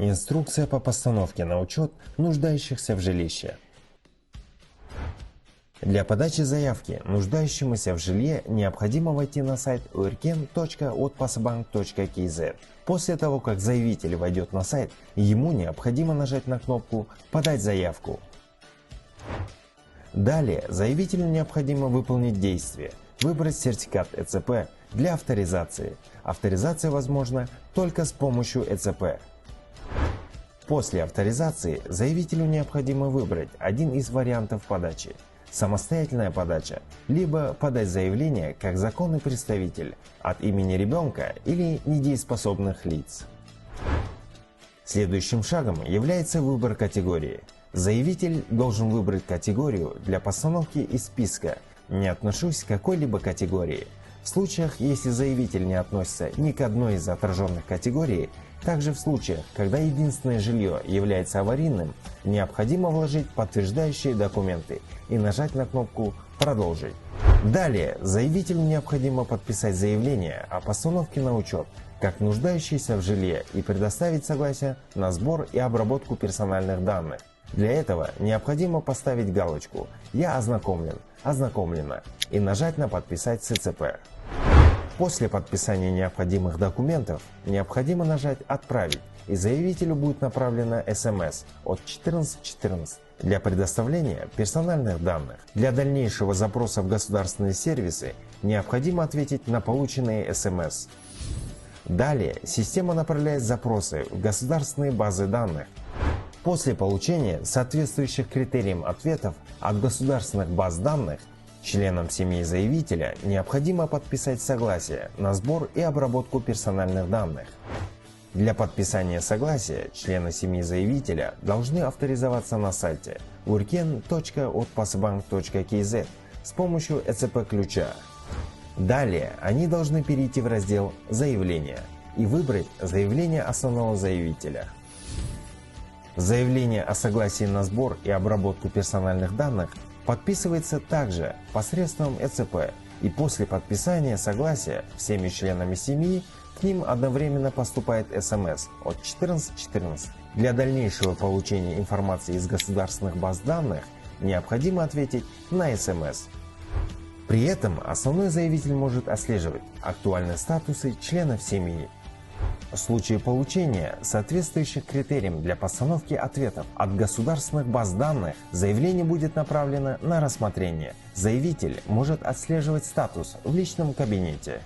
Инструкция по постановке на учет нуждающихся в жилище. Для подачи заявки нуждающемуся в жилье необходимо войти на сайт urken.otpasbank.kz. После того, как заявитель войдет на сайт, ему необходимо нажать на кнопку «Подать заявку». Далее заявителю необходимо выполнить действие – выбрать сертификат ЭЦП для авторизации. Авторизация возможна только с помощью ЭЦП. После авторизации заявителю необходимо выбрать один из вариантов подачи – самостоятельная подача, либо подать заявление как законный представитель от имени ребенка или недееспособных лиц. Следующим шагом является выбор категории. Заявитель должен выбрать категорию для постановки из списка «Не отношусь к какой-либо категории». В случаях, если заявитель не относится ни к одной из отраженных категорий, также в случаях, когда единственное жилье является аварийным, необходимо вложить подтверждающие документы и нажать на кнопку «Продолжить». Далее заявителю необходимо подписать заявление о постановке на учет как нуждающийся в жилье и предоставить согласие на сбор и обработку персональных данных. Для этого необходимо поставить галочку «Я ознакомлен», «Ознакомлена» и нажать на «Подписать с ЭЦП». После подписания необходимых документов необходимо нажать «Отправить», и заявителю будет направлена СМС от 1414 для предоставления персональных данных. Для дальнейшего запроса в государственные сервисы необходимо ответить на полученные СМС. Далее система направляет запросы в государственные базы данных. После получения соответствующих критериям ответов от государственных баз данных членам семьи заявителя необходимо подписать согласие на сбор и обработку персональных данных. Для подписания согласия члены семьи заявителя должны авторизоваться на сайте urken.otpasbank.kz с помощью ЭЦП-ключа. Далее они должны перейти в раздел «Заявление» и выбрать заявление основного заявителя. Заявление о согласии на сбор и обработку персональных данных подписывается также посредством ЭЦП, и после подписания согласия всеми членами семьи к ним одновременно поступает СМС от 1414. Для дальнейшего получения информации из государственных баз данных необходимо ответить на СМС. При этом основной заявитель может отслеживать актуальные статусы членов семьи. В случае получения соответствующих критериям для постановки ответов от государственных баз данных заявление будет направлено на рассмотрение. Заявитель может отслеживать статус в личном кабинете.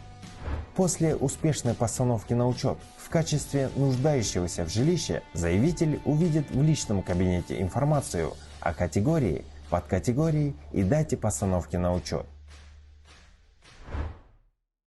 После успешной постановки на учет в качестве нуждающегося в жилище заявитель увидит в личном кабинете информацию о категории, подкатегории и дате постановки на учет.